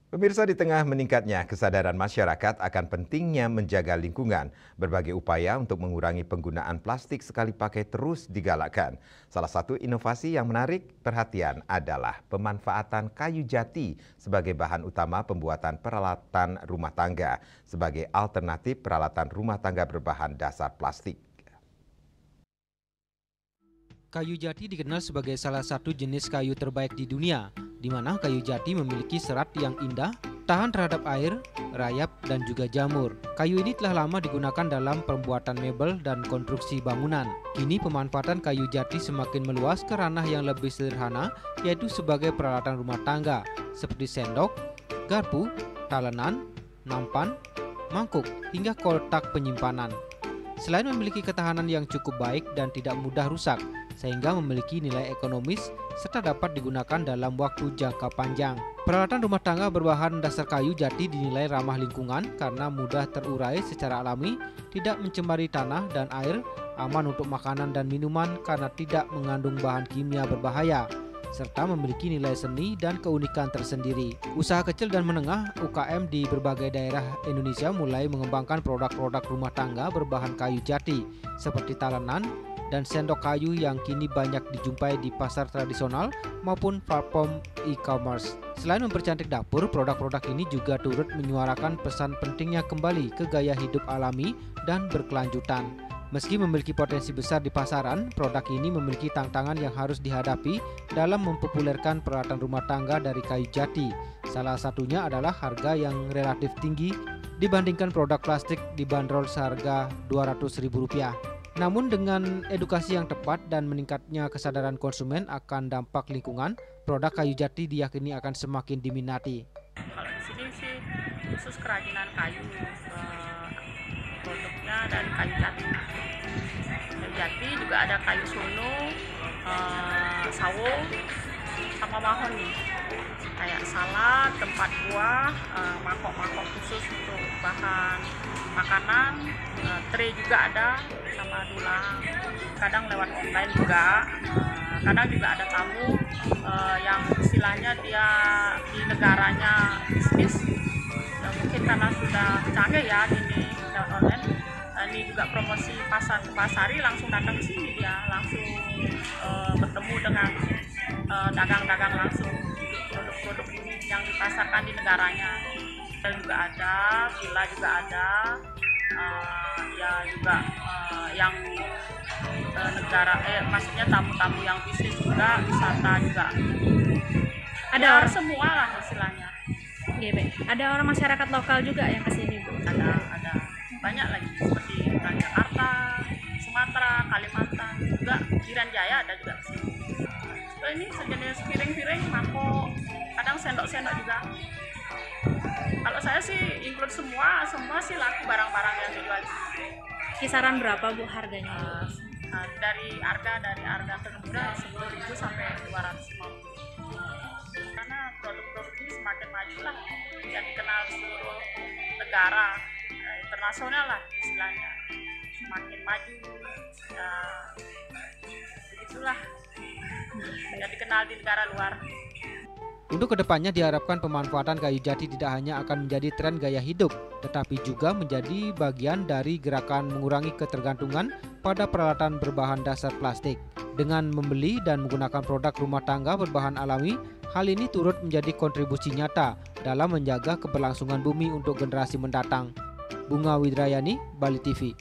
Pemirsa, di tengah meningkatnya kesadaran masyarakat akan pentingnya menjaga lingkungan, berbagai upaya untuk mengurangi penggunaan plastik sekali pakai terus digalakkan. Salah satu inovasi yang menarik perhatian adalah pemanfaatan kayu jati sebagai bahan utama pembuatan peralatan rumah tangga, sebagai alternatif peralatan rumah tangga berbahan dasar plastik. Kayu jati dikenal sebagai salah satu jenis kayu terbaik di dunia, di mana kayu jati memiliki serat yang indah, tahan terhadap air, rayap, dan juga jamur. Kayu ini telah lama digunakan dalam pembuatan mebel dan konstruksi bangunan. Kini pemanfaatan kayu jati semakin meluas ke ranah yang lebih sederhana, yaitu sebagai peralatan rumah tangga, seperti sendok, garpu, talenan, nampan, mangkuk, hingga kotak penyimpanan. Selain memiliki ketahanan yang cukup baik dan tidak mudah rusak, sehingga memiliki nilai ekonomis serta dapat digunakan dalam waktu jangka panjang. Peralatan rumah tangga berbahan dasar kayu jati dinilai ramah lingkungan karena mudah terurai secara alami, tidak mencemari tanah dan air, aman untuk makanan dan minuman karena tidak mengandung bahan kimia berbahaya, serta memiliki nilai seni dan keunikan tersendiri. Usaha kecil dan menengah (UKM) di berbagai daerah Indonesia mulai mengembangkan produk-produk rumah tangga berbahan kayu jati seperti talenan dan sendok kayu yang kini banyak dijumpai di pasar tradisional maupun platform e-commerce. Selain mempercantik dapur, produk-produk ini juga turut menyuarakan pesan pentingnya kembali ke gaya hidup alami dan berkelanjutan. Meski memiliki potensi besar di pasaran, produk ini memiliki tantangan yang harus dihadapi dalam mempopulerkan peralatan rumah tangga dari kayu jati. Salah satunya adalah harga yang relatif tinggi dibandingkan produk plastik dibanderol seharga Rp200.000. Namun dengan edukasi yang tepat dan meningkatnya kesadaran konsumen akan dampak lingkungan, produk kayu jati diyakini akan semakin diminati. Kalau di sini sih khusus kerajinan kayu, produknya dari kayu jati. Kayu jati juga ada kayu sono, sawo, sama mahoni. Kayak salad, tempat buah, mangkok-mangkok khusus untuk bahan makanan, tray juga ada, sama dulang. Kadang lewat online juga, kadang juga ada tamu yang istilahnya dia di negaranya bisnis, mungkin karena sudah canggih ya gini lewat online. Ini juga promosi pasar ke Pasari, langsung datang ke sini, dia langsung bertemu dengan dagang-dagang langsung produk-produk ini yang dipasarkan di negaranya. Dan juga ada, villa juga ada, ya juga yang negara, maksudnya tamu-tamu yang bisnis juga, wisata juga. Ada ya, orang semua lah istilahnya. Ada orang masyarakat lokal juga yang kesini, Bu? Ada banyak lagi, seperti Jakarta, Sumatera, Kalimantan, juga Irian Jaya ada juga kesini. Ini sejenis piring-piring, mangkok, kadang sendok-sendok juga. Kalau saya sih include semua sih laku barang-barang yang dijual. Kisaran berapa, Bu, harganya? Dari harga termurah 10.000 sampai 250. Karena produk-produk ini semakin maju lah, yang dikenal seluruh negara, internasional lah istilahnya, semakin maju, ya begitulah, yang dikenal di negara luar. Untuk kedepannya diharapkan pemanfaatan kayu jati tidak hanya akan menjadi tren gaya hidup, tetapi juga menjadi bagian dari gerakan mengurangi ketergantungan pada peralatan berbahan dasar plastik. Dengan membeli dan menggunakan produk rumah tangga berbahan alami, hal ini turut menjadi kontribusi nyata dalam menjaga keberlangsungan bumi untuk generasi mendatang. Bunga Widrayani, Bali TV.